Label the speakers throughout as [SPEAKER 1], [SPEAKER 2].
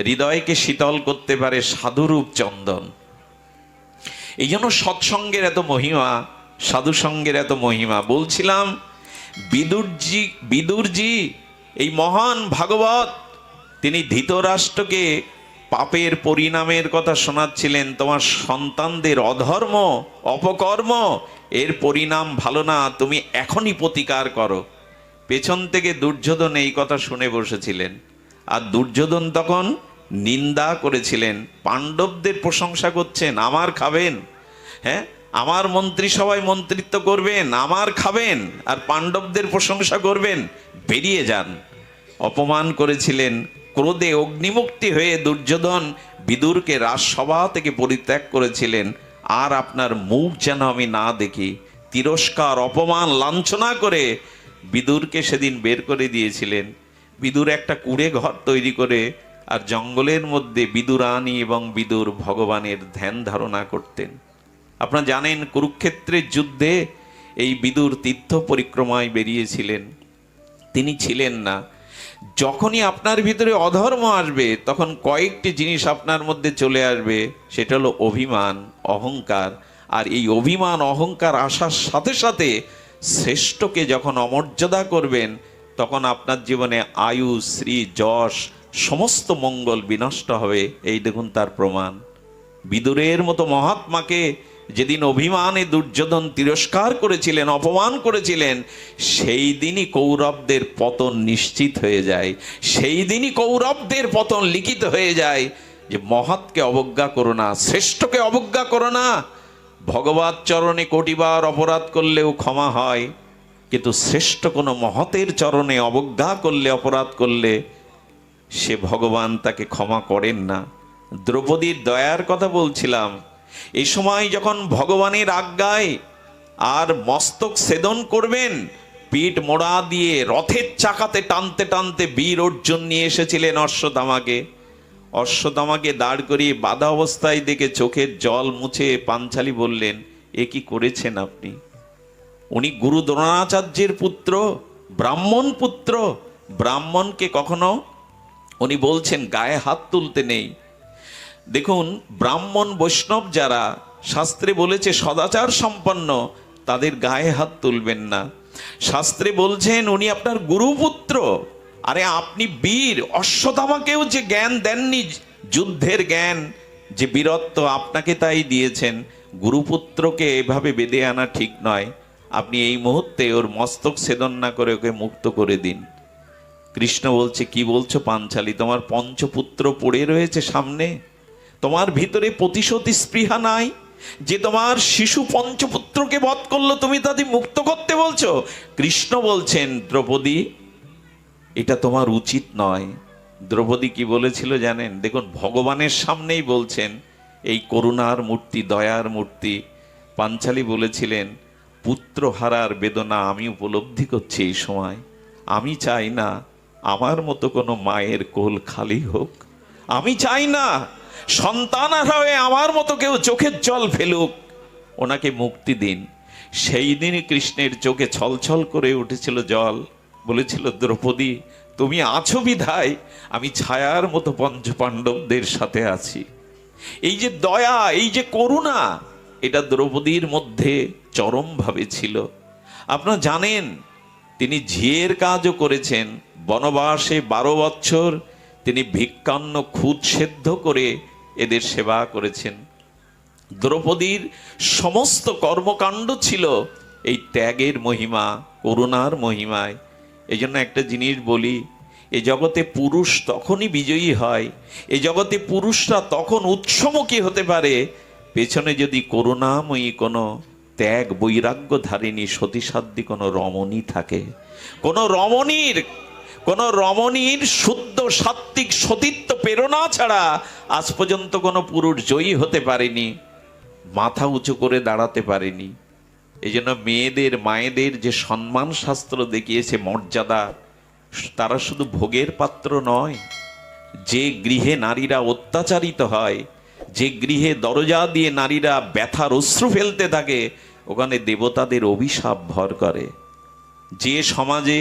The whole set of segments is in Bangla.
[SPEAKER 1] হৃদয়কে শীতল করতে পারে সাধুরূপ চন্দন। এই জন্য সৎসঙ্গের এত মহিমা, সাধু সঙ্গের এত মহিমা। বলছিলাম বিদুরজি এই মহান ভাগবত তিনি ধৃতরাষ্ট্রকে পাপের পরিণামের কথা শোনাচ্ছিলেন। তোমার সন্তানদের অধর্ম অপকর্ম এর পরিণাম ভালো না, তুমি এখনই প্রতিকার করো। পেছন থেকে দুর্যোধন এই কথা শুনে বসেছিলেন, আর দুর্যোধন তখন নিন্দা করেছিলেন। পাণ্ডবদের প্রশংসা করছেন, আমার খাবেন, হ্যাঁ আমার মন্ত্রিসভায় মন্ত্রিত্ব করবেন, আমার খাবেন, আর পাণ্ডবদের প্রশংসা করবেন, বেরিয়ে যান। অপমান করেছিলেন। ক্রোধে অগ্নিমুক্তি হয়ে দুর্যোধন বিদুরকে রাজসভা থেকে পরিত্যাগ করেছিলেন। আর আপনার মুখ যেন আমি না দেখি, তিরস্কার অপমান লাঞ্ছনা করে বিদুরকে সেদিন বের করে দিয়েছিলেন। বিদুর একটা কুঁড়ে ঘর তৈরি করে আর জঙ্গলের মধ্যে বিদুরানী এবং বিদুর ভগবানের ধ্যান ধারণা করতেন। আপনারা জানেন কুরুক্ষেত্রের যুদ্ধে এই বিদুর তীর্থ পরিক্রমায় বেরিয়েছিলেন, তিনি ছিলেন না। যখনই আপনার ভিতরে অধর্ম আসবে তখন কয়েকটি জিনিস আপনার মধ্যে চলে আসবে, সেটা হলো অভিমান, অহংকার। আর এই অভিমান অহংকার আসার সাথে সাথে শ্রেষ্ঠকে যখন অমর্যাদা করবেন তখন আপনার জীবনে আয়ু, শ্রী, যশ, সমস্ত মঙ্গল বিনষ্ট হবে। এই দেখুন তার প্রমাণ। বিদুরের মতো মহাত্মাকে যেদিন অভিমানে দুর্যোধন তিরস্কার করেছিলেন, অপমান করেছিলেন, সেই দিনই কৌরবদের পতন নিশ্চিত হয়ে যায়। সেই দিনই কৌরবদের পতন লিখিত হয়ে যায় যে মহৎকে অবজ্ঞা করো না, শ্রেষ্ঠকে অবজ্ঞা করো না। ভগবত চরণে কোটিবার অপরাধ করলেও ক্ষমা হয়, কিন্তু শ্রেষ্ঠ কোনো মহতের চরণে অবজ্ঞা করলে, অপরাধ করলে সে ভগবান তাকে ক্ষমা করেন না। দ্রৌপদীর দয়ার কথা বলছিলাম। এই সময় যখন ভগবানের আজ্ঞায় আর মস্তক ছেদন করবেন, পিঠ মোড়া দিয়ে রথের চাকাতে টানতে টানতে বীর অর্জুন নিয়ে এসেছিলেন অশ্বত্থামাকে। অশ্বত্থামাকে দাঁড় করিয়ে বাধা অবস্থায় দেখে চোখের জল মুছে পাঞ্চালী বললেন, এ কি করেছেন আপনি? উনি গুরু দ্রোণাচার্যের পুত্র, ব্রাহ্মণ পুত্র। ব্রাহ্মণকে কখনো উনি বলছেন গায়ে হাত তুলতে নেই। দেখুন ব্রাহ্মণ বৈষ্ণব যারা শাস্ত্রে বলেছে সদাচার সম্পন্ন, তাদের গায়ে হাত তুলবেন না। শাস্ত্রে বলছেন উনি আপনার গুরুপুত্র। আরে আপনি বীর, অশ্বত্থামাকেও যে জ্ঞান দেননি, যুদ্ধের জ্ঞান, যে বীরত্ব আপনাকে তাই দিয়েছেন। গুরুপুত্রকে এভাবে বেঁধে আনা ঠিক নয়। আপনি এই মুহূর্তে ওর মস্তক ছেদন না করে ওকে মুক্ত করে দিন। কৃষ্ণ বলছে, কি বলছো পাঞ্চালী? তোমার পঞ্চপুত্র পড়ে রয়েছে সামনে, তোমার ভিতরে প্রতিশোধ স্পৃহা নাই? যে তোমার শিশু পঞ্চপুত্রকে বধ করলো, তুমি তাদের মুক্ত করতে বলছো? কৃষ্ণ বলছেন, দ্রৌপদী এটা তোমার উচিত নয়। দ্রৌপদী কি বলেছিল জানেন? দেখুন ভগবানের সামনেই বলছেন, এই করুণার মূর্তি, দয়ার মূর্তি। পাঞ্চালী বলেছিলেন, পুত্র হারার বেদনা আমি উপলব্ধি করছি এই সময়। আমি চাই না আমার মতো কোনো মায়ের কোল খালি হোক। আমি চাই না সন্তান হয়ে আমার মতো কেউ চোখের জল ফেলুক। ওনাকে মুক্তি দিন। সেই দিনই কৃষ্ণের চোখে ছলছল করে উঠেছিল জল। বলেছিল, দ্রৌপদী তুমি আছো বিধায় আমি ছায়ার মতো পঞ্চপাণ্ডবদের সাথে আছি। এই যে দয়া, এই যে করুণা, এটা দ্রৌপদীর মধ্যে চরমভাবে ছিল। আপনারা জানেন তিনি ঝিয়ের কাজও করেছেন। বনবাসে 12 বছর তিনি ভিক্ষান্ন খুদ সেদ্ধ করে এদের সেবা করেছেন। দ্রৌপদীর সমস্ত কর্মকাণ্ড ছিল এই ত্যাগের মহিমা, করুণার মহিমায়। এই জন্য একটা জিনিস বলি, এ জগতে পুরুষ তখনই বিজয়ী হয়, এ জগতে পুরুষরা তখন উৎসমুখী হতে পারে পেছনে যদি করুণাময়ী কোনো ত্যাগ বৈরাগ্য ধারিণী সতীসাধ্যী কোনো রমণী থাকে। কোনো রমণীর শুদ্ধ সাত্ত্বিক সতীত্ব প্রেরণা ছাড়া আজ পর্যন্ত কোনো পুরুষ জয়ী হতে পারেনি, মাথা উঁচু করে দাঁড়াতে পারেনি। এই জন্য মেয়েদের, মায়েদের যে সম্মান শাস্ত্র দেখিয়েছে, মর্যাদা, তারা শুধু ভোগের পাত্র নয়। যে গৃহে নারীরা অত্যাচারিত হয়, যে গৃহে দরজা দিয়ে নারীরা ব্যথার অশ্রু ফেলতে থাকে, ওখানে দেবতাদের অভিশাপ ভর করে। যে সমাজে,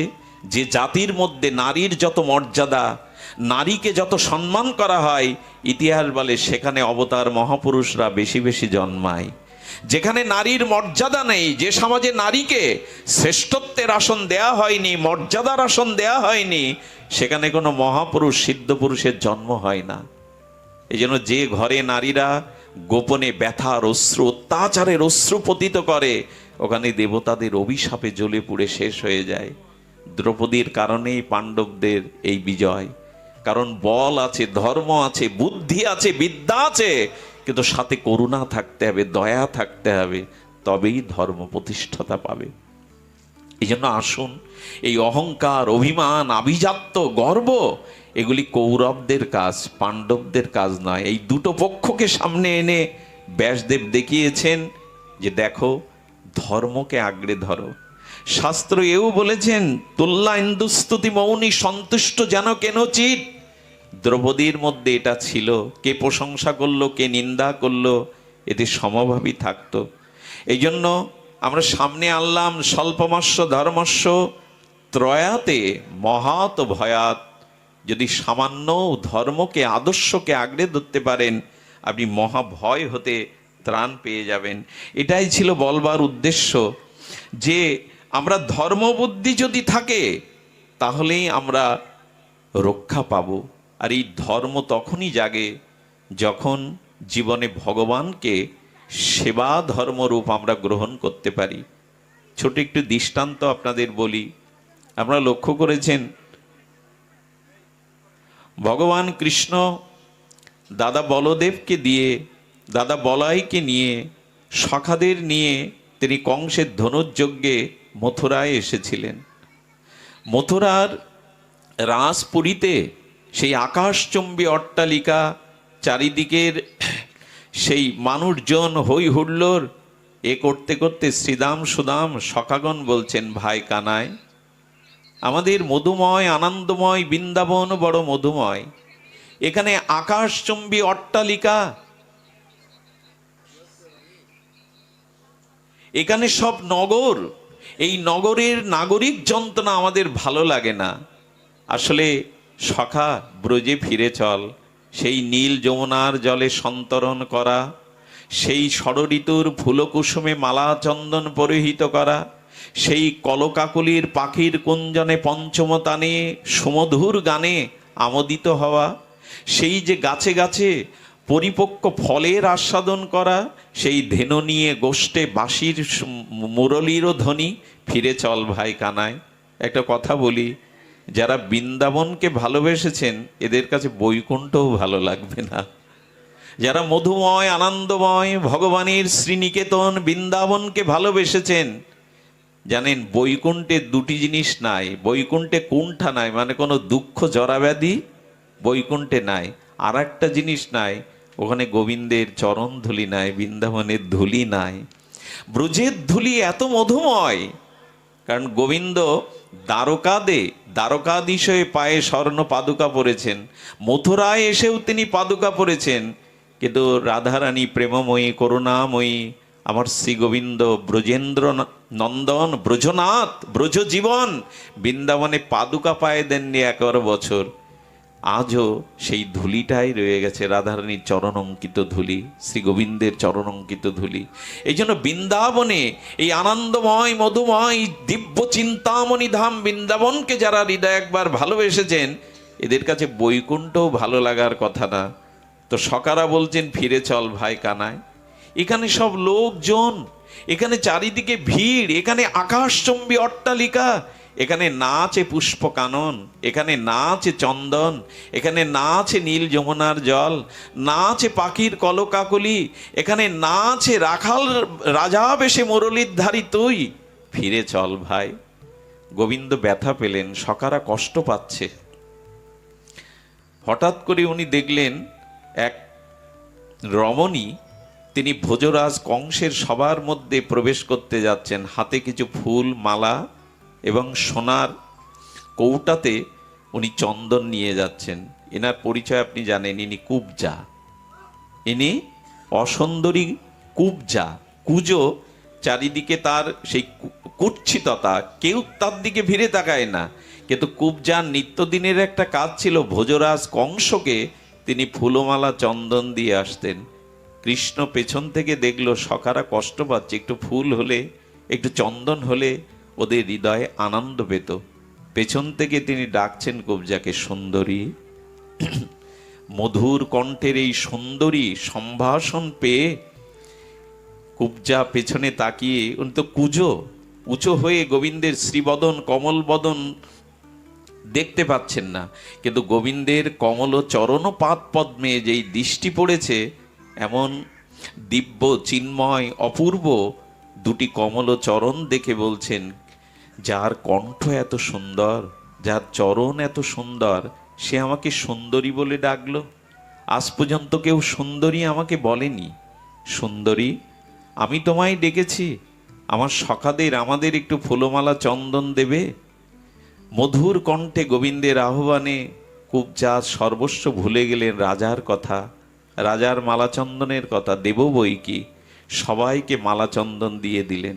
[SPEAKER 1] যে জাতির মধ্যে নারীর যত মর্যাদা, নারীকে যত সম্মান করা হয়, ইতিহাস বলে সেখানে অবতার মহাপুরুষরা বেশি বেশি জন্মায়। যেখানে নারীর মর্যাদা নেই, যে সমাজে নারীকে শ্রেষ্ঠত্বের আসন দেয়া হয়নি, মর্যাদার আসন দেয়া হয়নি, সেখানে কোনো মহাপুরুষ সিদ্ধ পুরুষের জন্ম হয় না। এই জন্য যে ঘরে নারীরা গোপনে ব্যথার অশ্রু, অত্যাচারের অশ্রু পতিত করে, ওখানে দেবতাদের অভিশাপে জ্বলে পুড়ে শেষ হয়ে যায়। দ্রৌপদীর কারণেই পাণ্ডবদের এই বিজয়। কারণ বল আছে, ধর্ম আছে, বুদ্ধি আছে, বিদ্যা আছে, কিন্তু সাথে করুণা থাকতে হবে, দয়া থাকতে হবে, তবেই ধর্ম প্রতিষ্ঠাতা পাবে। এই জন্য আসুন, এই অহংকার, অভিমান, আভিজাত্য, গর্ব, এগুলি কৌরবদের কাজ, পাণ্ডবদের কাজ নয়। এই দুটো পক্ষকে সামনে এনে ব্যাসদেব দেখিয়েছেন যে দেখো, ধর্মকে আঁকড়ে ধরো। শাস্ত্র এও বলেছেন, তুল্লা ইন্দুস্তুতি মৌনী সন্তুষ্ট যেন কেনচিৎ। দ্রৌপদীর মধ্যে এটা ছিল, কে প্রশংসা করলো, কে নিন্দা করলো, এতে সমভাবী থাকতো। এই জন্য আমরা সামনে আনলাম স্বল্পমস্য ধর্মস্য ত্রয়াতে মহাত ভয়াত। যদি সামান্য ধর্মকে, আদর্শকে আঁকড়ে ধরতে পারেন, আপনি মহাভয় হতে ত্রাণ পেয়ে যাবেন। এটাই ছিল বলবার উদ্দেশ্য, যে আমরা ধর্মবুদ্ধি যদি থাকে তাহলেই আমরা রক্ষা পাব। আর এই ধর্ম তখনই জাগে যখন জীবনে ভগবানকে সেবা ধর্মরূপ আমরা গ্রহণ করতে পারি। ছোট একটু দৃষ্টান্ত আপনাদের বলি। আপনারা লক্ষ্য করেছেন, ভগবান কৃষ্ণ দাদা বলদেবকে দিয়ে, দাদা বলাইকে নিয়ে, সখাদের নিয়ে তিনি কংসের ধনুর্যজ্ঞে মথুরায় এসেছিলেন। মথুরার রাসপুরীতে সেই আকাশচুম্বী অট্টালিকা, চারিদিকের সেই মানুষজন, হই হুল্লোড়, এ করতে করতে শ্রীদাম সুদাম সখাগণ বলছেন, ভাই কানাই, আমাদের মধুময় আনন্দময় বৃন্দাবন বড় মধুময়, এখানে আকাশচুম্বী অট্টালিকা, এখানে সব নগর, এই নগরের নাগরিক যন্ত্রণা আমাদের ভালো লাগে না। আসলে সখা, ব্রজে ফিরে চল, সেই নীল যমুনার জলে সন্তরণ করা, সেই ষড়ঋতুর ফুলকুসুমে মালা চন্দন পরিহিত করা, সেই কলকাকলির পাখির কুঞ্জনে পঞ্চমতানে সুমধুর গানে আমোদিত হওয়া, সেই যে গাছে গাছে পরিপক্ক ফলের আস্বাদন করা, সেই ধেনু নিয়ে গোষ্ঠে বাঁশির মুরলীরও ধ্বনি, ফিরে চল ভাই কানাই। একটা কথা বলি, যারা বৃন্দাবনকে ভালোবেসেছেন এদের কাছে বৈকুণ্ঠও ভালো লাগবে না। যারা মধুময় আনন্দময় ভগবানের শ্রীনিকেতন বৃন্দাবনকে ভালোবেসেছেন, জানেন বৈকুণ্ঠে দুটি জিনিস নাই। বৈকুণ্ঠে কুণ্ঠা নাই, মানে কোনো দুঃখ জরাব্যাধি বৈকুণ্ঠে নাই। আর একটা জিনিস নাই, ওখানে গোবিন্দের চরণ ধুলি নাই, বৃন্দাবনের ধুলি নাই। ব্রজের ধুলি এত মধুময়, কারণ গোবিন্দ দ্বারকাধীশে পায়ে স্বর্ণ পাদুকা পরেছেন, মথুরায় এসেও তিনি পাদুকা পরেছেন, কিন্তু রাধারানী প্রেমময়ী, করুণাময়ী, আমার শ্রী গোবিন্দ ব্রজেন্দ্র নন্দন, ব্রজনাথ, ব্রজজীবন, বৃন্দাবনে পাদুকা পায়ে দেননি 11 বছর। আজও সেই ধুলিটাই রয়ে গেছে, রাধারানীর চরণ অঙ্কিত ধুলি, শ্রী গোবিন্দের চরণ অঙ্কিত ধুলি। এই জন্য বৃন্দাবনে এই আনন্দময় মধুময় দিব্য চিন্তামণি ধাম বৃন্দাবনকে যারা হৃদয় একবার ভালোবেসেছেন, এদের কাছে বৈকুণ্ঠও ভালো লাগার কথা না। তো সকারা বলছেন, ফিরে চল ভাই কানায়। এখানে সব লোকজন, এখানে চারিদিকে ভিড়, এখানে আকাশচুম্বী অট্টালিকা, এখানে না আছে পুষ্প কানন, এখানে না আছে চন্দন, এখানে না আছে নীল যমুনার জল, না আছে পাখির কলকাকলি, এখানে না আছে রাখাল রাজা বেশে মুরলীধারী তুই। ফিরে চল ভাই। গোবিন্দ ব্যথা পেলেন, সখারা কষ্ট পাচ্ছে। হঠাৎ করে উনি দেখলেন এক রমণী, তিনি ভোজরাজ কংসের সবার মধ্যে প্রবেশ করতে যাচ্ছেন। হাতে কিছু ফুল মালা এবং সোনার কৌটাতে উনি চন্দন নিয়ে যাচ্ছেন। এনার পরিচয় আপনি জানেন, ইনি কুবজা, ইনি অসুন্দরী কুবজা। কুজো চারিদিকে তার সেই কুৎসিততা, কেউ তার দিকে ভিড়ে তাকায় না। কিন্তু কুবজার নিত্যদিনের একটা কাজ ছিল, ভোজরাজ কংসকে তিনি ফুলমালা চন্দন দিয়ে আসতেন। কৃষ্ণ পেছন থেকে দেখলো সখারা কষ্ট পাচ্ছে, একটু ফুল হলে, একটু চন্দন হলে ওদের হৃদয়ে আনন্দ পেত। পেছন থেকে তিনি ডাকছেন কুবজাকে, সুন্দরী। মধুর কণ্ঠের এই সুন্দরী সম্ভাষণ পেয়ে কুবজা পেছনে তাকিয়ে, উনি তো কুজো, উঁচু হয়ে গোবিন্দের শ্রীবদন কমল বদন দেখতে পাচ্ছেন না, কিন্তু গোবিন্দের কমল চরণ পাদ পদ্মে যেই দৃষ্টি পড়েছে, এমন দিব্য চিন্ময় অপূর্ব দুটি কমল চরণ দেখে বলছেন, যার কণ্ঠ এত সুন্দর, যার চরণ এত সুন্দর, সে আমাকে সুন্দরী বলে ডাকলো। আজ পর্যন্ত কেউ সুন্দরী আমাকে বলেনি। সুন্দরী, আমি তোমায় ডেকেছি, আমার সখাদের, আমাদের একটু ফুলমালা চন্দন দেবে। মধুর কণ্ঠে গোবিন্দের আহ্বানে কুবজা সর্বস্ব ভুলে গেলেন, রাজার কথা, রাজার মালা চন্দনের কথা। দেব বই কি, সবাইকে মালা চন্দন দিয়ে দিলেন।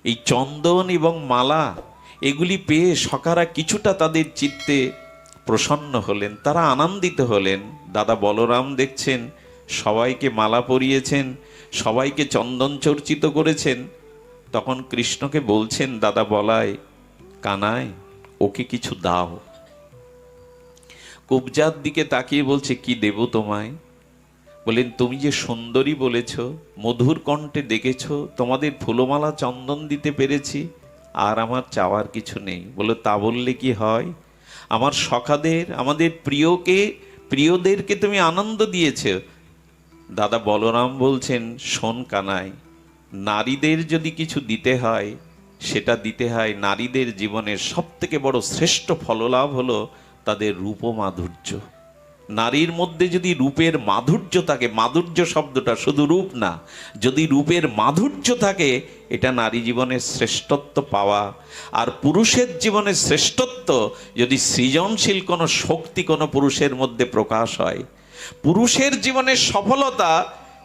[SPEAKER 1] এই চন্দন এবং মালা এগুলি পেয়ে সখারা কিছুটা তাদের চিত্তে প্রসন্ন হলেন, তারা আনন্দিত হলেন। দাদা বলরাম দেখছেন সবাইকে মালা পরিয়েছেন, সবাইকে চন্দন চর্চিত করেছেন। তখন কৃষ্ণকে বলছেন দাদা বলাই, কানাই ওকে কিছু দাও। কুবজার দিকে তাকিয়ে বলছে, কি দেব তোমায়? বলেন, তুমি যে সুন্দরী বলেছ, মধুর কণ্ঠে ডেকেছ, তোমাদের ফুলমালা চন্দন দিতে পেরেছি, আর আমার চাওয়ার কিছু নেই। বলে, তা বললে কি হয়? আমার সখাদের, আমাদের প্রিয়দেরকে তুমি আনন্দ দিয়েছ। দাদা বলরাম বলছেন, শোন কানাই, নারীদের যদি কিছু দিতে হয়, সেটা দিতে হয় নারীদের জীবনের সব থেকে বড় শ্রেষ্ঠ ফললাভ হলো তাদের রূপ মাধুর্য। নারীর মধ্যে যদি রূপের মাধুর্য থাকে, মাধুর্য শব্দটা শুধু রূপ না, যদি রূপের মাধুর্য থাকে, এটা নারী জীবনের শ্রেষ্ঠত্ব পাওয়া। আর পুরুষের জীবনের শ্রেষ্ঠত্ব যদি সৃজনশীল কোনো শক্তি কোনো পুরুষের মধ্যে প্রকাশ হয়, পুরুষের জীবনের সফলতা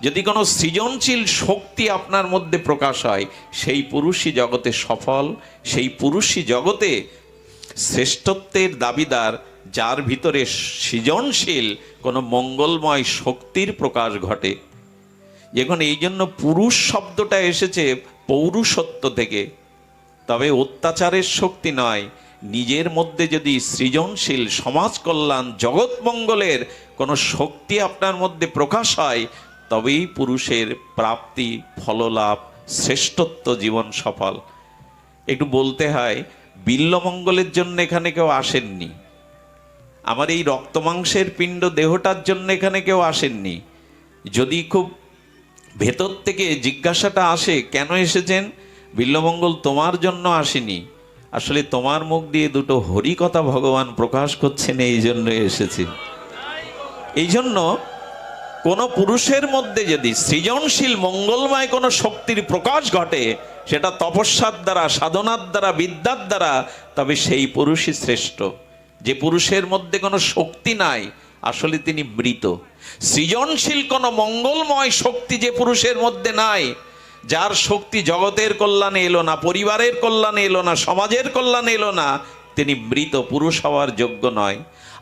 [SPEAKER 1] যদি কোনো সৃজনশীল শক্তি আপনার মধ্যে প্রকাশ হয়, সেই পুরুষই জগতে সফল, সেই পুরুষই জগতে শ্রেষ্ঠত্বের দাবিদার, যার ভিতরে সৃজনশীল কোনো মঙ্গলময় শক্তির প্রকাশ ঘটে। এখন এই জন্য পুরুষ শব্দটা এসেছে পৌরুষত্ব থেকে, তবে অত্যাচারের শক্তি নয়। নিজের মধ্যে যদি সৃজনশীল সমাজ কল্যাণ জগৎ মঙ্গলের কোনো শক্তি আপনার মধ্যে প্রকাশ হয়, তবেই পুরুষের প্রাপ্তি, ফললাভ, শ্রেষ্ঠত্ব, জীবন সফল। একটু বলতে হয়, বিল্বমঙ্গলের জন্য এখানে কেউ আসেননি, আমার এই রক্তমাংসের পিণ্ড দেহটার জন্য এখানে কেউ আসেননি। যদি খুব ভেতর থেকে জিজ্ঞাসাটা আসে, কেন এসেছেন? বিল্বমঙ্গল তোমার জন্য আসেনি, আসলে তোমার মুখ দিয়ে দুটো হরি কথা ভগবান প্রকাশ করছেন, এই জন্য এসেছি। এই জন্য কোনো পুরুষের মধ্যে যদি সৃজনশীল মঙ্গলময় কোনো শক্তির প্রকাশ ঘটে, সেটা তপস্যার দ্বারা, সাধনার দ্বারা, বিদ্যার দ্বারা, তবে সেই পুরুষই শ্রেষ্ঠ। যে পুরুষের মধ্যে কোনো শক্তি নাই, আসলে তিনি মৃত। সৃজনশীল কোনো মঙ্গলময় শক্তি যে পুরুষের মধ্যে নাই, যার শক্তি জগতের কল্যাণে এলো না, পরিবারের কল্যাণে এলো না, সমাজের কল্যাণে এলো না, তিনি মৃত, পুরুষ হওয়ার যোগ্য নয়।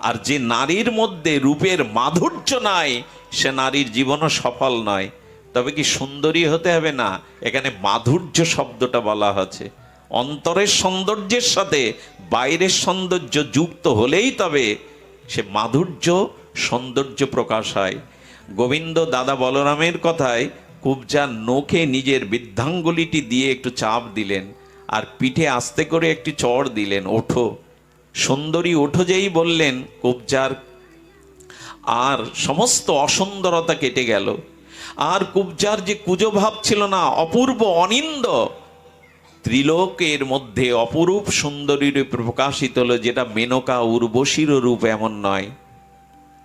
[SPEAKER 1] আর যে নারীর মধ্যে রূপের মাধুর্য নাই, সে নারীর জীবনও সফল নয়। তবে কি সুন্দরী হতে হবে না, এখানে মাধুর্য শব্দটা বলা হচ্ছে। অন্তরের সৌন্দর্যের সাথে বাইরের সৌন্দর্য যুক্ত হলেই তবে সে মাধুর্য, সৌন্দর্য প্রকাশ হয়। গোবিন্দ দাদা বলরামের কথায় কুবজার নখে নিজের বৃদ্ধাঙ্গুলিটি দিয়ে একটু চাপ দিলেন, আর পিঠে আস্তে করে একটি চড় দিলেন, ওঠো সুন্দরী, ওঠো। যেই বললেন, কুবজার আর সমস্ত অসুন্দরতা কেটে গেল। আর কুবজার যে কুজো ভাব ছিল না, অপূর্ব অনিন্দ, ত্রিলোকের মধ্যে অপরূপ সুন্দরী রূপে প্রকাশিত হলো, যেটা মেনকা উর্বশীর রূপ এমন নয়,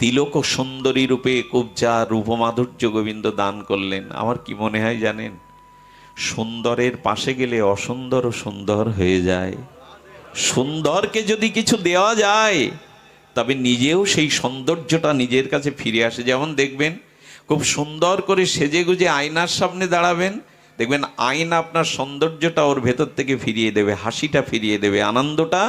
[SPEAKER 1] তিলক সুন্দরী রূপে কুবজার রূপমাধুর্য গোবিন্দ দান করলেন। আমার কি মনে হয় জানেন, সুন্দরের পাশে গেলে অসুন্দরও সুন্দর হয়ে যায়। সুন্দরকে যদি কিছু দেওয়া যায়, তবে নিজেও সেই সৌন্দর্যটা নিজের কাছে ফিরে আসে। যেমন দেখবেন, খুব সুন্দর করে সেজে গুজে আয়নার সামনে দাঁড়াবেন, দেখবেন আয়না আপনার সৌন্দর্যটা ওর ভেতর থেকে ফিরিয়ে দেবে, হাসিটা ফিরিয়ে দেবে, আনন্দটা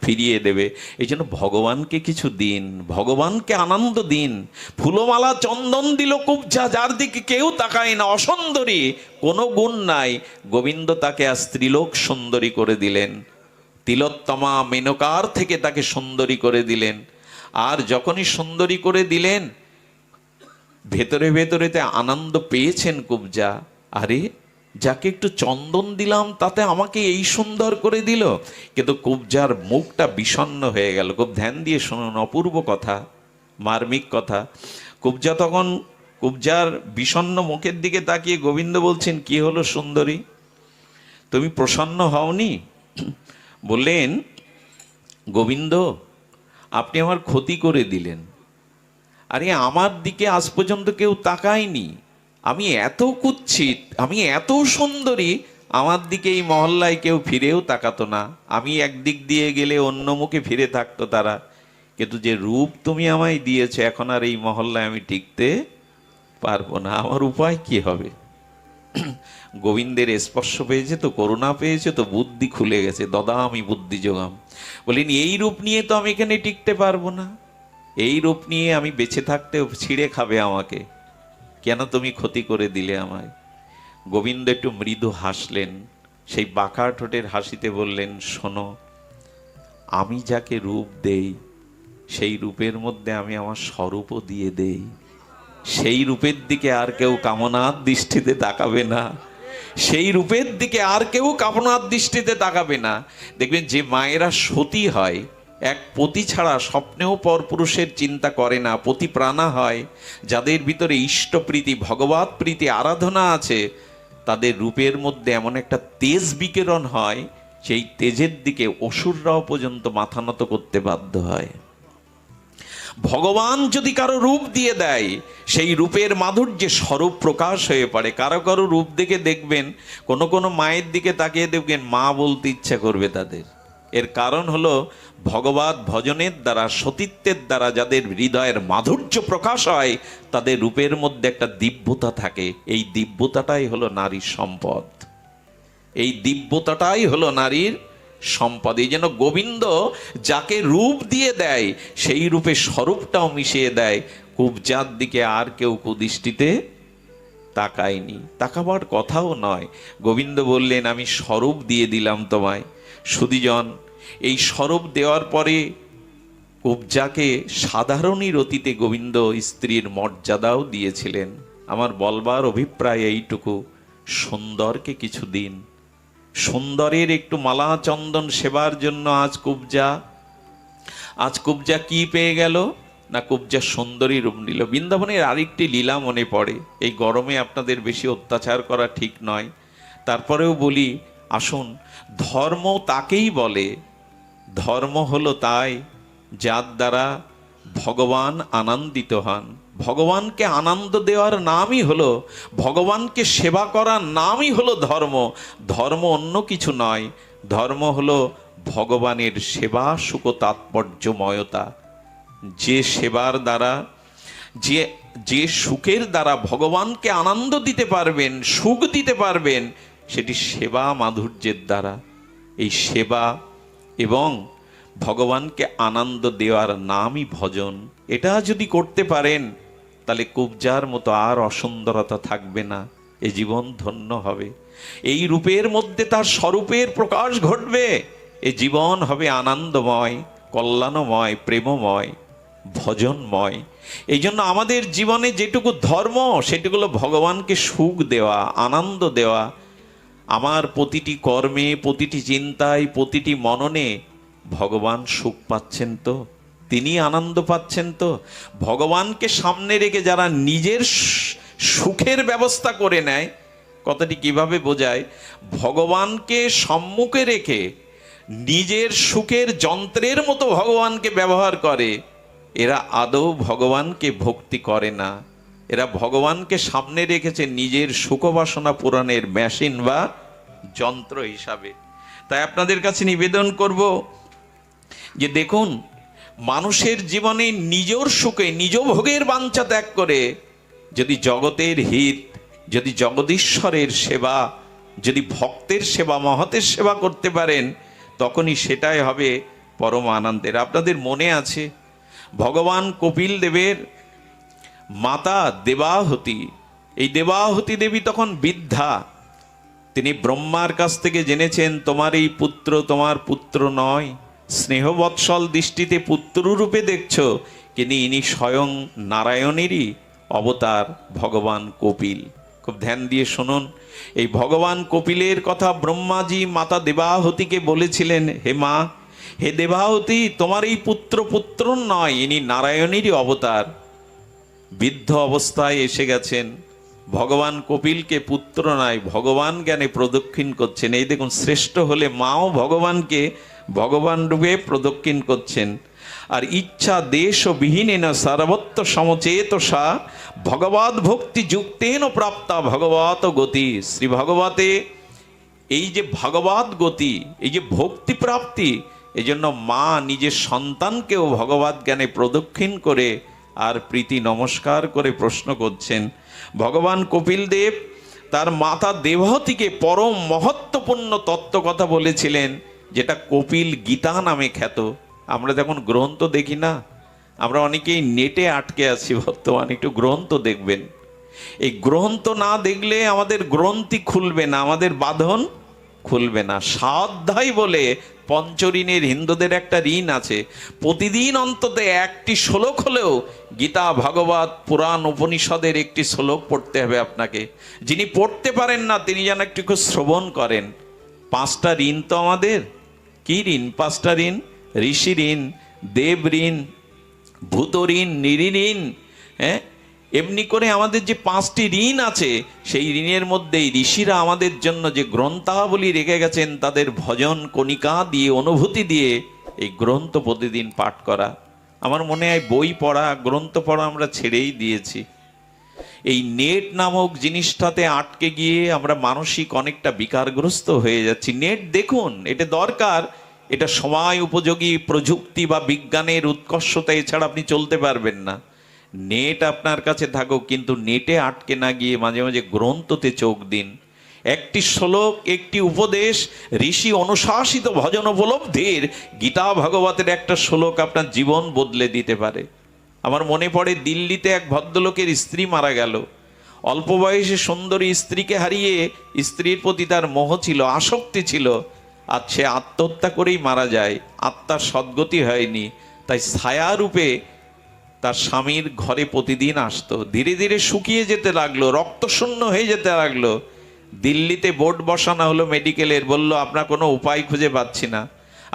[SPEAKER 1] ফিরিয়ে দেবে। এই জন্য ভগবানকে কিছু দিন, ভগবানকে আনন্দ দিন। ফুলমালা চন্দন দিল কুবজা, যার দিকে কেউ তাকায় না, অসুন্দরী, কোনো গুণ নাই, গোবিন্দ তাকে আজ স্ত্রীলোক সুন্দরী করে দিলেন। তিলোত্তমা মেনকার থেকে তাকে সুন্দরী করে দিলেন। আর যখনই সুন্দরী করে দিলেন, ভেতরে ভেতরেতে আনন্দ পেয়েছেন কুবজা। আরে, যাকে একটু চন্দন দিলাম তাতে আমাকে এই সুন্দর করে দিল। কিন্তু কুবজার মুখটা বিষণ্ণ হয়ে গেল। খুব ধ্যান দিয়ে শুনুন, অপূর্ব কথা, মার্মিক কথা। কুবজা তখন, কুবজার বিষণ্ণ মুখের দিকে তাকিয়ে গোবিন্দ বলছেন, কি হলো সুন্দরী, তুমি প্রসন্ন হওনি? বললেন, গোবিন্দ, আপনি আমার ক্ষতি করে দিলেন। আরে, আমার দিকে আজ পর্যন্ত কেউ তাকায়নি। আমি এত কুৎসিত, আমি এত সুন্দরী, আমার দিকে এই মহল্লায় কেউ ফিরেও তাকাতো না। আমি একদিক দিয়ে গেলে অন্য মুখে ফিরে থাকতো তারা। কিন্তু যে রূপ তুমি আমায় দিয়েছো, এখন আর এই মহল্লায় আমি টিকতে পারবো না। আমার উপায় কি হবে? গোবিন্দের স্পর্শ পেয়েছে তো, করুণা পেয়েছে তো, বুদ্ধি খুলে গেছে। দদা আমি বুদ্ধি যোগাম। বলেন, এই রূপ নিয়ে তো আমি এখানে টিকতে পারবো না। এই রূপ নিয়ে আমি বেঁচে থাকতেও ছিঁড়ে খাবে আমাকে। কেন তুমি ক্ষতি করে দিলে আমায়? গোবিন্দ একটু মৃদু হাসলেন, সেই বাঁকা ঠোঁটের হাসিতে বললেন, শোনো, আমি যাকে রূপ দেই সেই রূপের মধ্যে আমি আমার স্বরূপও দিয়ে দেই। সেই রূপের দিকে আর কেউ কামনার দৃষ্টিতে তাকাবে না, সেই রূপের দিকে আর কেউ কামনার দৃষ্টিতে তাকাবে না। দেখবেন, যে মায়েরা সতী হয়, এক পতি ছাড়া স্বপ্নেও পরপুরুষের চিন্তা করে না, পতি প্রাণা হয়, যাদের ভিতরে ইষ্টপ্রীতি, ভগবত প্রীতি, আরাধনা আছে, তাদের রূপের মধ্যে এমন একটা তেজ বিকিরণ হয়, সেই তেজের দিকে অসুররাও পর্যন্ত মাথা নত করতে বাধ্য হয়। ভগবান যদি কারো রূপ দিয়ে দেয়, সেই রূপের মাধুর্যে স্বরূপ প্রকাশ হয়ে পড়ে। কারো কারো রূপ দেখে দেখবেন, কোনো কোনো মায়ের দিকে তাকিয়ে দেখবেন মা বলতে ইচ্ছা করবে তাদের। এর কারণ হলো, ভগবত ভজনের দ্বারা, সতীত্বের দ্বারা যাদের হৃদয়ের মাধুর্য প্রকাশ হয়, তাদের রূপের মধ্যে একটা দিব্যতা থাকে। এই দিব্যতাটাই হলো নারীর সম্পদ। এই দিব্যতাটাই হলো নারীর সম্পদ। এই জন্য গোবিন্দ যাকে রূপ দিয়ে দেয়, সেই রূপে স্বরূপটাও মিশিয়ে দেয়। কুবজার দিকে আর কেউ কুদৃষ্টিতে তাকায়নি, তাকাবার কথাও নয়। গোবিন্দ বললেন, আমি স্বরূপ দিয়ে দিলাম তোমায়। সুধীজন, এই স্বরূপ দেওয়ার পরে কুবজাকে সাধারণই রতিতে গোবিন্দ স্ত্রীর মর্যাদাও দিয়েছিলেন। আমার বলবার অভিপ্রায় এইটুকু, সুন্দরকে কিছু দিন। সুন্দরের একটু মালা চন্দন সেবার জন্য আজ কুবজা কি পেয়ে গেল না, কুবজা সুন্দরী রূপ নিল। বৃন্দাবনের আরেকটি লীলা মনে পড়ে। এই গরমে আপনাদের বেশি অত্যাচার করা ঠিক নয়, তারপরেও বলি, আসুন। ধর্ম তাকেই বলে, ধর্ম হলো তাই যার দ্বারা ভগবান আনন্দিত হন। ভগবানকে আনন্দ দেওয়ার নামই হলো, ভগবানকে সেবা করার নামই হলো ধর্ম। ধর্ম অন্য কিছু নয়, ধর্ম হলো ভগবানের সেবা, সুখ, তাৎপর্যময়তা। যে সেবার দ্বারা, যে সুখের দ্বারা ভগবানকে আনন্দ দিতে পারবেন, সুখ দিতে পারবেন, সেটি সেবা মাধুর্যের দ্বারা। এই সেবা এবং ভগবানকে আনন্দ দেওয়ার নামই ভজন। এটা যদি করতে পারেন, তাহলে কুবজার মতো আর অসুন্দরতা থাকবে না, এ জীবন ধন্য হবে। এই রূপের মধ্যে তার স্বরূপের প্রকাশ ঘটবে, এ জীবন হবে আনন্দময়, কল্যাণময়, প্রেমময়, ভজনময়। এই জন্য আমাদের জীবনে যেটুকু ধর্ম, সেটুকু হলো ভগবানকে সুখ দেওয়া, আনন্দ দেওয়া। আমার প্রতিটি কর্মে, প্রতিটি চিন্তায়, প্রতিটি মননে ভগবান সুখ পাচ্ছেন তো, তিনি আনন্দ পাচ্ছেন তো। ভগবানকে সামনে রেখে যারা নিজের সুখের ব্যবস্থা করে নেয়, কথাটি কিভাবে বোঝায়? ভগবানকে সম্মুখে রেখে নিজের সুখের যন্ত্রের মতো ভগবানকে ব্যবহার করে, এরা আদৌ ভগবানকে ভক্তি করে না। এরা ভগবানকে সামনে রেখেছে নিজের সুখবাসনা পূরণের মেশিন বা যন্ত্র হিসাবে। তাই আপনাদের কাছে নিবেদন করব যে দেখুন, মানুষের জীবনে নিজের সুখে, নিজ ভোগের বাঞ্ছা ত্যাগ করে যদি জগতের হিত, যদি জগদীশ্বরের সেবা, যদি ভক্তের সেবা, মহতের সেবা করতে পারেন, তখনই সেটাই হবে পরম আনন্দের। আপনাদের মনে আছে ভগবান কপিল দেবের মাতা দেবাহুতি, এই দেবাহুতি দেবী তখন বৃদ্ধা। তিনি ব্রহ্মার কাছ থেকে জেনেছেন তোমার এই পুত্র তোমার পুত্র নয়, স্নেহবৎসল দৃষ্টিতে পুত্র রূপে দেখছ, কিন্তু ইনি স্বয়ং নারায়ণেরই অবতার ভগবান কপিল। খুব ধ্যান দিয়ে শুনুন, এই ভগবান কপিলের কথা ব্রহ্মাজি মাতা দেবাহুতিকে বলেছিলেন, হে মা, হে দেবাহুতি, তোমার এই পুত্র পুত্র নয়, ইনি নারায়ণেরই অবতার। বৃদ্ধ অবস্থায় এসে গেছেন, ভগবান কপিলকে পুত্র নয় ভগবান জ্ঞানে প্রদক্ষিণ করছেন। এই দেখুন, শ্রেষ্ঠ হলে মাও ভগবানকে ভগবান রূপে প্রদক্ষিণ করছেন। আর ইচ্ছা দেশ বিহীনেন সর্বত্র সমচেতসা ভগবৎ ভক্তি যুক্তেন প্রাপ্তা ভগবত গতি। শ্রী ভগবতে এই যে ভগবৎ গতি, এই যে ভক্তি প্রাপ্তি, এই জন্য মা নিজের সন্তানকেও ভগবৎ জ্ঞানে প্রদক্ষিণ করে আর প্রীতি নমস্কার করে প্রশ্ন করছেন। ভগবান কপিল দেব তার মাতা দেবহতীকে পরম মহত্বপূর্ণ তত্ত্ব কথা বলেছিলেন, যেটা কপিল গীতা নামে খ্যাত। আমরা যখন গ্রন্থ দেখি না, আমরা অনেকেই নেটে আটকে আছি বর্তমানে, একটু গ্রন্থ দেখবেন। এই গ্রন্থ না দেখলে আমাদের গ্রন্থি খুলবে না, আমাদের বাঁধন খুলবে না। স্বাধ্যায় বলে পঞ্চঋণের হিন্দুদের একটা ঋণ আছে, প্রতিদিন অন্তত একটি শ্লোক হলেও গীতা ভাগবত পুরাণ উপনিষদের একটি শ্লোক পড়তে হবে আপনাকে। যিনি পড়তে পারেন না তিনি যেন একটু শ্রবণ করেন। 5টা ঋণ তো আমাদের, কি ঋণ? 5টা ঋণ, ঋষি ঋণ, দেব ঋণ, ভূত ঋণ, নিরি ঋণ। হ্যাঁ, এমনি করে আমাদের যে 5টি ঋণ আছে, সেই ঋণের মধ্যেই ঋষিরা আমাদের জন্য যে গ্রন্থাবলী রেখে গেছেন, তাদের ভজন কণিকা দিয়ে, অনুভূতি দিয়ে এই গ্রন্থ প্রতিদিন পাঠ করা। আমার মনে হয় বই পড়া, গ্রন্থ পড়া আমরা ছেড়েই দিয়েছি। এই নেট নামক জিনিসটাতে আটকে গিয়ে আমরা মানসিক অনেকটা বিকারগ্রস্ত হয়ে যাচ্ছি। নেট দেখুন, এটা দরকার, এটা সময় উপযোগী প্রযুক্তি বা বিজ্ঞানের উৎকর্ষতা, এছাড়া আপনি চলতে পারবেন না। নেট আপনার কাছে থাকুক, কিন্তু নেটে আটকে না গিয়ে মাঝে মাঝে গ্রন্থতে চোখ দিন। একটি শ্লোক, একটি উপদেশ, ঋষি অনুশাসিত ভজন উপলব্ধির গীতা ভাগবতের একটা শ্লোক আপনার জীবন বদলে দিতে পারে। আমার মনে পড়ে, দিল্লিতে এক ভদ্রলোকের স্ত্রী মারা গেল। অল্প বয়সে সুন্দরী স্ত্রীকে হারিয়ে স্ত্রীর প্রতি তার মোহ ছিল, আসক্তি ছিল, আর সে আত্মহত্যা করেই মারা যায়। আত্মার সদ্গতি হয়নি, তাই ছায়ারূপে তার স্বামীর ঘরে প্রতিদিন আসতো। ধীরে ধীরে শুকিয়ে যেতে লাগলো, রক্তশূন্য হয়ে যেতে লাগলো। দিল্লিতে বোর্ড বসানো হলো মেডিকেলের, বলল আপনার কোনো উপায় খুঁজে পাচ্ছি না,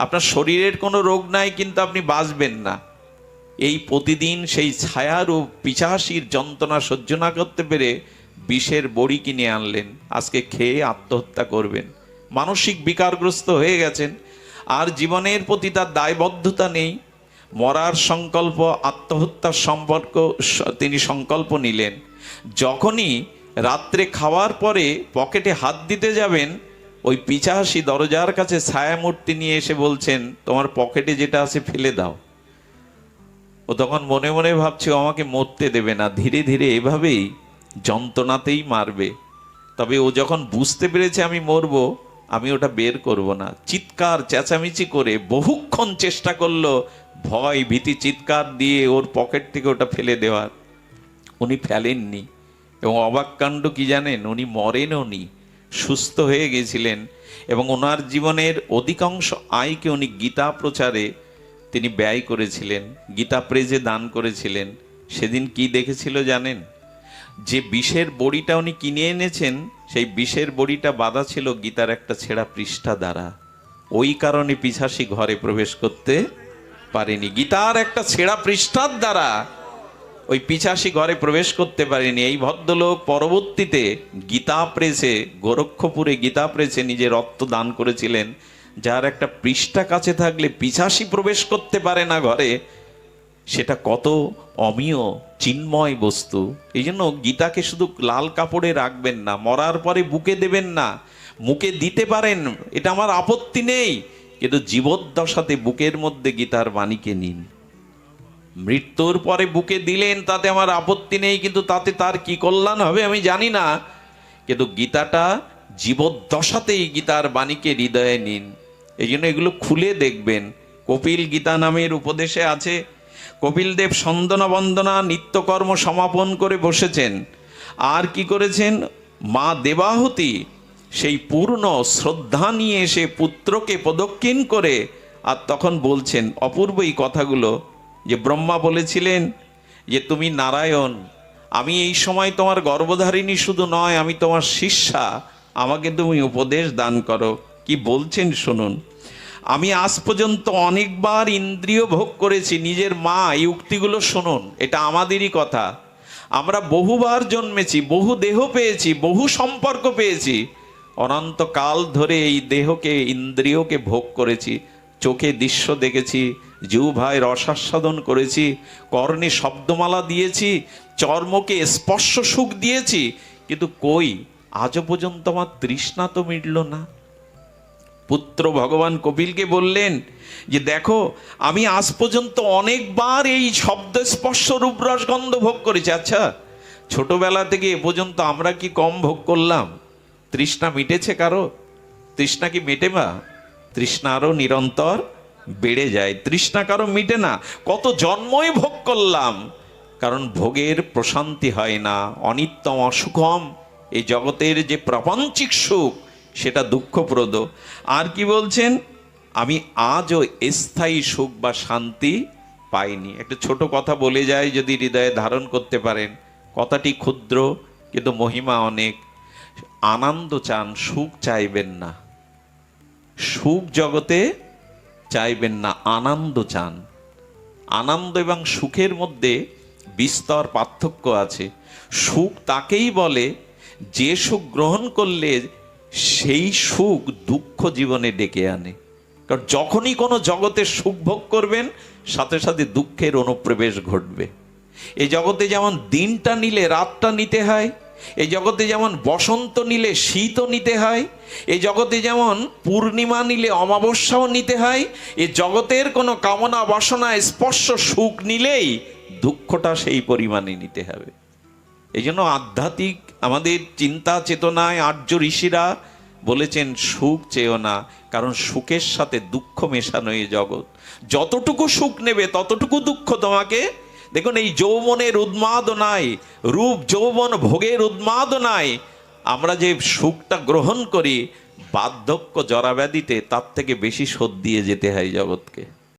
[SPEAKER 1] আপনার শরীরের কোনো রোগ নাই, কিন্তু আপনি বাঁচবেন না। এই প্রতিদিন সেই ছায়ারূপ পিশাচির যন্ত্রণা সহ্য না করতে পেরে বিষের বড়ি কিনে আনলেন, আজকে খেয়ে আত্মহত্যা করবেন। মানসিক বিকারগ্রস্ত হয়ে গেছেন, আর জীবনের প্রতি তার দায়বদ্ধতা নেই। মরার সংকল্প, আত্মহত্যার সম্পর্ক তিনি সংকল্প নিলেন। যখনই রাত্রে খাওয়ার পরে পকেটে হাত দিতে যাবেন, ওই পিশাচি দরজার কাছে ছায়ামূর্তি নিয়ে এসে বলছেন, তোমার পকেটে যেটা আছে ফেলে দাও। ও তখন মনে মনে ভাবছে, আমাকে মরতে দেবে না, ধীরে ধীরে এভাবেই যন্ত্রণাতেই মারবে। তবে ও যখন বুঝতে পেরেছে আমি মরবো, আমি ওটা বের করব না। চিৎকার চেঁচামেচি করে বহুক্ষণ চেষ্টা করলো, ভয় ভীতি চিৎকার দিয়ে ওর পকেট থেকে ওটা ফেলে দেওয়ার। উনি ফেলেননি, এবং অবাক কাণ্ড কি জানেন, উনি মরেনওনি, সুস্থ হয়ে গেছিলেন। এবং ওনার জীবনের অধিকাংশ আয়কে উনি গীতা প্রচারে তিনি ব্যয় করেছিলেন, গীতা প্রেজে দান করেছিলেন। সেদিন কি দেখেছিল জানেন? যে বিষের বড়িটা উনি কিনে এনেছেন, সেই বিষের বড়িটা বাঁধা ছিল গীতার একটা ছেঁড়া পৃষ্ঠা দ্বারা। ওই কারণে পিশাচি ঘরে প্রবেশ করতে পারেনি, গীতার একটা ছেঁড়া পৃষ্ঠার দ্বারা ওই পিশাচি ঘরে প্রবেশ করতে পারেনি। এই ভদ্রলোক পরবর্তীতে গীতা প্রেসে, গোরক্ষপুরে গীতা প্রেসে নিজের রক্ত দান করেছিলেন, যার একটা পৃষ্ঠা কাছে থাকলে পিশাচি প্রবেশ করতে পারে না ঘরে। সেটা কত অমীয় চিন্ময় বস্তু। এই জন্য গীতাকে শুধু লাল কাপড়ে রাখবেন না, মরার পরে বুকে দেবেন না। মুখে দিতে পারেন, এটা আমার আপত্তি নেই, কিন্তু জীবদ্দশাতে বুকের মধ্যে গীতার বাণীকে নিন। মৃত্যুর পরে বুকে দিলেন, তাতে আমার আপত্তি নেই, কিন্তু তাতে তার কি কল্যাণ হবে আমি জানি না, কিন্তু গীতাটা জীবদ্দশাতেই গীতার বাণীকে হৃদয়ে নিন। এই জন্য এগুলো খুলে দেখবেন। কপিল গীতা নামের উপদেশে আছে, কপিল দেব সন্দনা বন্দনা নিত্যকর্ম সমাপন করে বসেছেন। আর কি করেছেন, মা দেবাহুতি সেই পূর্ণ শ্রদ্ধা নিয়ে এসে পুত্রকে প্রদক্ষিণ করে আর তখন বলছেন অপূর্ব এই কথাগুলো, যে ব্রহ্মা বলেছিলেন যে তুমি নারায়ণ, আমি এই সময় তোমার গর্ভধারিণী শুধু নয়, আমি তোমার শিষ্যা, আমাকে তুমি উপদেশ দান করো। কি বলছেন শুনুন, আমি আজ পর্যন্ত অনেকবার ইন্দ্রিয় ভোগ করেছি নিজের মা, এই উক্তিগুলো শুনুন, এটা আমাদেরই কথা। আমরা বহুবার জন্মেছি, বহু দেহ পেয়েছি, বহু সম্পর্ক পেয়েছি, অনন্তকাল ধরে এই দেহকে ইন্দ্রিয়কে ভোগ করেছি, চোখে দৃশ্য দেখেছি, জিহ্বায় রসাস্বাদন করেছি, কর্ণে শব্দমালা দিয়েছি, চর্মকে স্পর্শ সুখ দিয়েছি, কিন্তু কই আজও পর্যন্ত আমার তৃষ্ণা তো মিটল না। পুত্র ভগবান কপিলকে বললেন যে দেখো, আমি আজ পর্যন্ত অনেকবার এই শব্দ স্পর্শ রূপ রস গন্ধ ভোগ করেছি। আচ্ছা, ছোটবেলা থেকে এ পর্যন্ত আমরা কি কম ভোগ করলাম? তৃষ্ণা মিটেছে কারো? তৃষ্ণা কি মেটে? বা তৃষ্ণা আরো নিরন্তর বেড়ে যায়, তৃষ্ণা কারো মিটে না। কত জন্মই ভোগ করলাম, কারণ ভোগের প্রশান্তি হয় না, অনিত্যম অসুখম। এই জগতের যে প্রাপঞ্চিক সুখ সেটা দুঃখপ্রদ। আর কি বলছেন, আমি আজও স্থায়ী সুখ বা শান্তি পাইনি। একটা ছোট কথা বলে যায়, যদি হৃদয়ে ধারণ করতে পারেন, কথাটি ক্ষুদ্র কিন্তু মহিমা অনেক। আনন্দ চান, সুখ চাইবেন না। সুখ জগতে চাইবেন না, আনন্দ চান। আনন্দ এবং সুখের মধ্যে বিস্তর পার্থক্য আছে। সুখ তাকেই বলে যে সুখ গ্রহণ করলে সেই সুখ দুঃখ জীবনে ডেকে আনে। কারণ যখনই কোনো জগতে সুখ ভোগ করবেন, সাথে সাথে দুঃখের অনুপ্রবেশ ঘটবে। এই জগতে যেমন দিনটা নিলে রাতটা নিতে হয়, এই জগতে যেমন বসন্ত নিলে শীতও নিতে হয়, এই জগতে যেমন পূর্ণিমা নিলে অমাবস্যাও নিতে হয়, এই জগতের কোনো কামনা বাসনা স্পর্শ সুখ নিলেই দুঃখটা সেই পরিমাণে নিতে হবে। এই জন্য আধ্যাত্মিক আমাদের চিন্তা চেতনায় আর্য ঋষিরা বলেছেন সুখ চেয়েও না, কারণ সুখের সাথে দুঃখ মেশানো এই জগৎ। যতটুকু সুখ নেবে ততটুকু দুঃখ তোমাকে। দেখুন, এই যৌবনের উন্মাদনায়, রূপ যৌবন ভোগের উন্মাদনায় আমরা যে সুখটা গ্রহণ করি, বার্ধক্য জরাব্যাধিতে তার থেকে বেশি শোধ দিয়ে যেতে হয় জগৎকে।